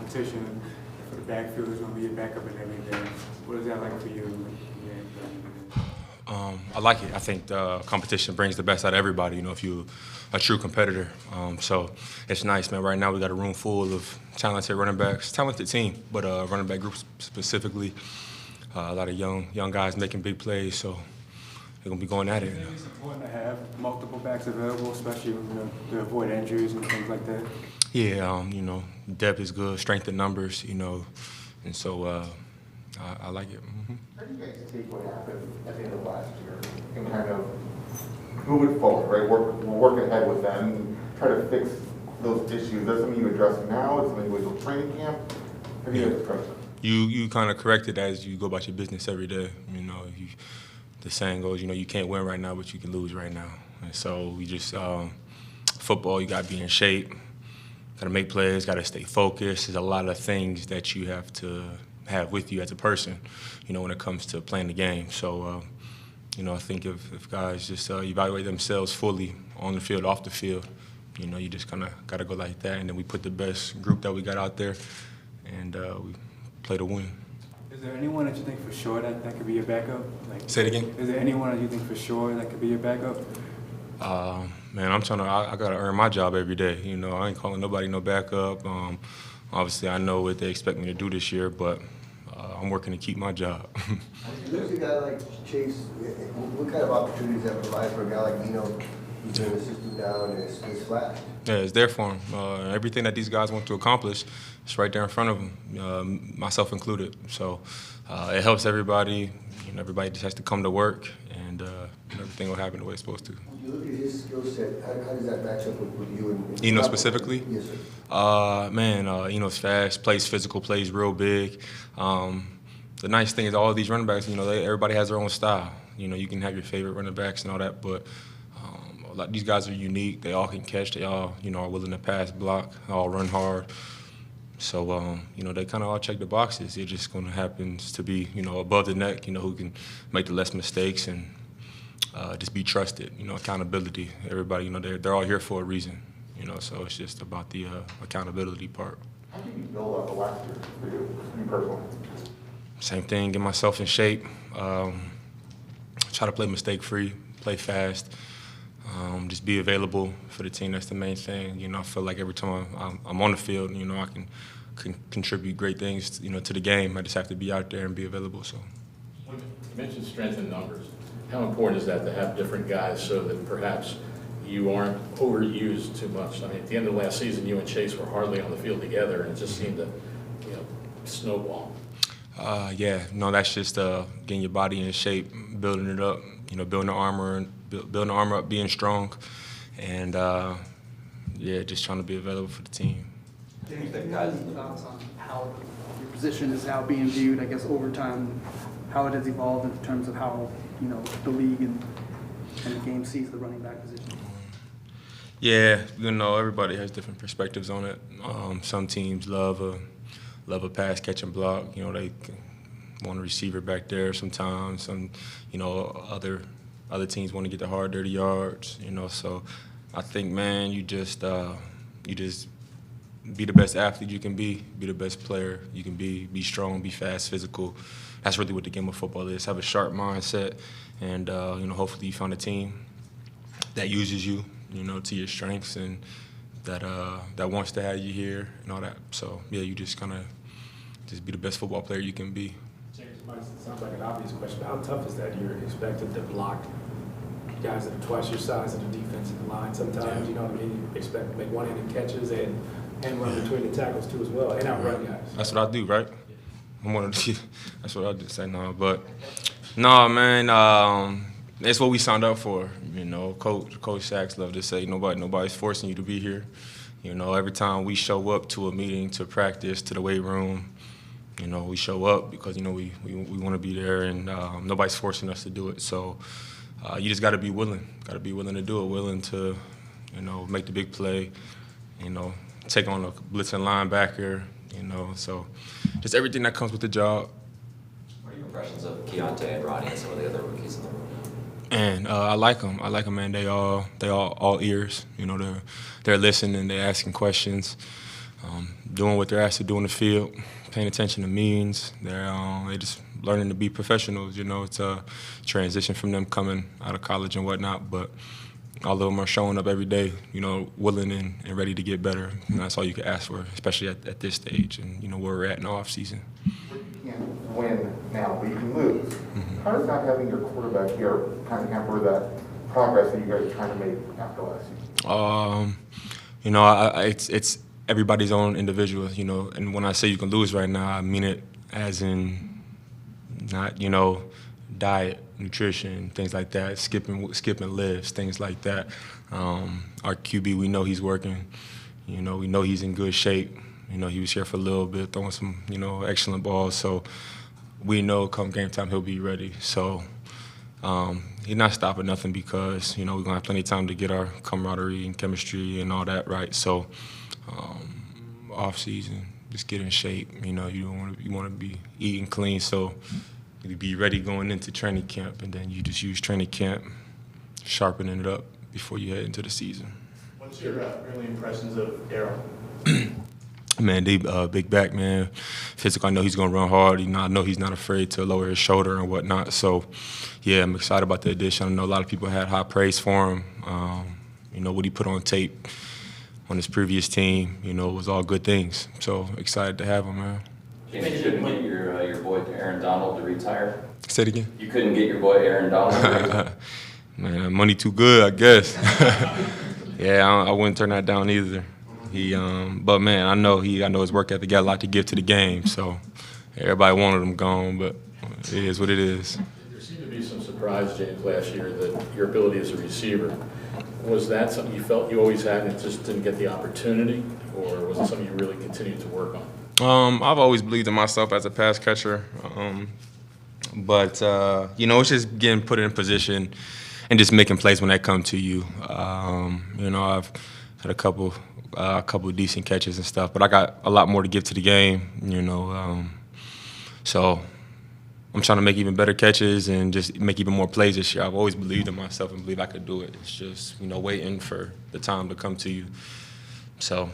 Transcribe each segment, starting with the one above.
competition for the backfield is going to be a backup and everything. What is that like for you? I like it. I think the competition brings the best out of everybody, if you're a true competitor. So it's nice, man. Right now we got a room full of talented running backs, talented team, but running back group specifically. A lot of young guys making big plays, so they're going to be going at it. I think it's important to have multiple backs available, especially to avoid injuries and things like that. Yeah, depth is good, strength in numbers, and so I like it. Mm-hmm. How do you guys take what happened at the end of last year and kind of move it forward, right? Work ahead with them and try to fix those issues. Is that something you address now? Is something with training camp? How do you guys approach it? You kind of correct it as you go about your business every day. The saying goes, you can't win right now, but you can lose right now. And so we just football, you got to be in shape, got to make plays, got to stay focused. There's a lot of things that you have to have with you as a person, when it comes to playing the game. So, I think if guys just evaluate themselves fully on the field, off the field, you just kind of got to go like that. And then we put the best group that we got out there, and we play to win. Is there anyone that you think for sure that could be your backup? Say it again? Is there anyone that you think for sure that could be your backup? Man, I got to earn my job every day. I ain't calling nobody no backup. Obviously, I know what they expect me to do this year, but I'm working to keep my job. There's a guy like Chase. What kind of opportunities that provide for a guy like Nino? He's going to assist him down and it's flat. Yeah, it's there for him. Everything that these guys want to accomplish, it's right there in front of them, myself included. So it helps everybody. Everybody just has to come to work, and everything will happen the way it's supposed to. When you look at his skill set, how does that match up with you? And Eno specifically? Yes, sir. Eno's fast, plays physical, plays real big. The nice thing is all of these running backs, everybody has their own style. You can have your favorite running backs and all that, but these guys are unique. They all can catch. They all, are willing to pass, block, all run hard. So, they kind of all check the boxes. It just going to happen to be, above the neck, who can make the less mistakes and just be trusted, accountability. Everybody, they're all here for a reason, so it's just about the accountability part. How did you build up the last year for you personally? Same thing, get myself in shape, try to play mistake-free, play fast, just be available for the team. That's the main thing. I feel like every time I'm on the field, I can contribute great things, to the game. I just have to be out there and be available. So, you mentioned strength in numbers. How important is that to have different guys so that perhaps you aren't overused too much? I mean, at the end of last season, you and Chase were hardly on the field together, and it just seemed to, snowball. That's just getting your body in shape, building it up, building the armor up, being strong, and just trying to be available for the team. Thoughts on how your position is now being viewed, I guess, over time, how it has evolved in terms of how, the league and the game sees the running back position? Yeah, everybody has different perspectives on it. Some teams love a pass, catch, and block. They want a receiver back there sometimes. Some, other teams want to get the hard, dirty yards. So I think, man, you just be the best athlete you can be the best player you can be strong, be fast, physical. That's really what the game of football is. Have a sharp mindset, and hopefully you find a team that uses you, to your strengths and that wants to have you here and all that. So yeah, you just kind of just be the best football player you can be. James, it sounds like an obvious question, but how tough is that? You're expected to block guys that are twice your size in the defensive line sometimes. You know what I mean? You expect to make one-handed catches and run between the tackles too as well, and outrun guys. That's what I do, right? I'm one of the, that's what I do. Say no, but no, man. It's what we signed up for. Coach Sachs loved to say nobody's forcing you to be here. Every time we show up to a meeting, to practice, to the weight room, we show up because we want to be there, and nobody's forcing us to do it. So you just got to be willing. Got to be willing to do it. Willing to, make the big play. Take on a blitzing linebacker. So just everything that comes with the job. What are your impressions of Keontae and Ronnie and some of the other rookies in the room? And I like them. Man. They all ears. They're listening. They're asking questions. doing what they're asked to do in the field, paying attention to means. They're just learning to be professionals. You know, it's a transition from them coming out of college and whatnot, but all of them are showing up every day, you know, willing and ready to get better. And that's all you can ask for, especially at this stage and, you know, where we're at in the offseason. You can't win now, but you can lose. How does not having your quarterback here kind of hamper that progress that you guys are trying to make after last season? You know, it's everybody's own individual, you know, and when I say you can lose right now, I mean it as in not, you know, diet, nutrition, things like that, skipping lifts, things like that. Our QB, we know he's working. You know, we know he's in good shape. You know, he was here for a little bit, throwing some, you know, excellent balls. So we know come game time he'll be ready. So he's not stopping nothing because, you know, we're going to have plenty of time to get our camaraderie and chemistry and all that right. So off season, just get in shape. You know, you want to be eating clean. So you be ready going into training camp, and then you just use training camp, sharpening it up before you head into the season. What's your early impressions of Daryl? Man, big back, man. Physical, I know he's going to run hard. You know, I know he's not afraid to lower his shoulder and whatnot. So, yeah, I'm excited about the addition. I know a lot of people had high praise for him. You know, what he put on tape on his previous team, you know, was all good things. So, excited to have him, man. You couldn't get your boy Aaron Donald to retire? Say it again. You couldn't get your boy Aaron Donald to retire? Man, money too good, I guess. Yeah, I wouldn't turn that down either. But man, I know his work ethic got a lot to give to the game. So everybody wanted him gone, but it is what it is. There seemed to be some surprise, James, last year that your ability as a receiver. Was that something you felt you always had and just didn't get the opportunity, or was it something you really continued to work on? I've always believed in myself as a pass catcher, but you know, it's just getting put in position and just making plays when that come to you. You know, I've had a couple decent catches and stuff, but I got a lot more to give to the game. You know, so I'm trying to make even better catches and just make even more plays this year. I've always believed in myself and believe I could do it. It's just, you know, waiting for the time to come to you. So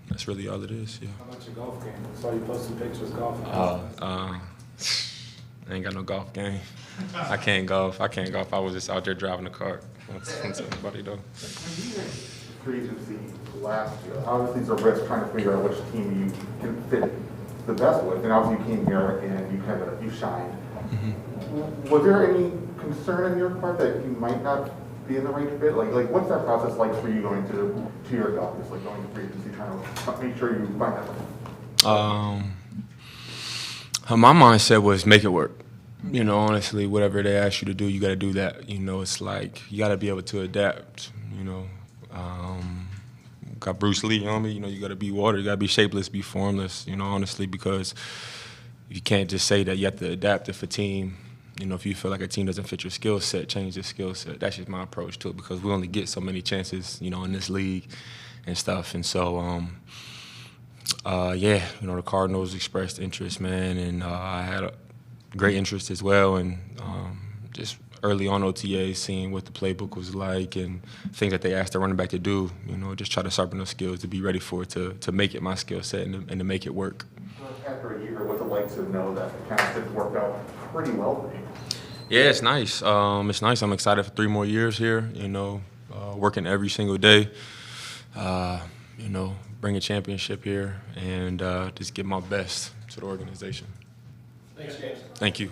that's really all it is. Yeah. How about your golf game? I saw you post some pictures golfing. I ain't got no golf game. I can't golf. I was just out there driving the cart. Once everybody though. Free agency last year, obviously it's a risk trying to figure out which team you can fit the best with, and obviously you came here and you shined. Was there any concern on your part that you might not be in the right fit? Like what's that process like for you going to your golf, just like going to free agency, trying to make sure you find that? My mindset was make it work. You know, honestly, whatever they ask you to do, you got to do that. You know, it's like you got to be able to adapt. You know, got Bruce Lee on me. You know, you got to be water. You got to be shapeless, be formless. You know, honestly, because you can't just say that you have to adapt if a team. You know, if you feel like a team doesn't fit your skill set, change your skill set. That's just my approach to it because we only get so many chances, you know, in this league and stuff. And so, yeah, you know, the Cardinals expressed interest, man, and I had a great interest as well. And just early on OTAs, seeing what the playbook was like and things that they asked the running back to do, you know, just try to sharpen those skills to be ready for it, to make it my skill set and to make it work. After a year, what's it like to know that it kind of did work out pretty well for you? Yeah, it's nice. It's nice. I'm excited for 3 more years here, you know, working every single day, you know, bring a championship here and just give my best to the organization. Thanks, James. Thank you.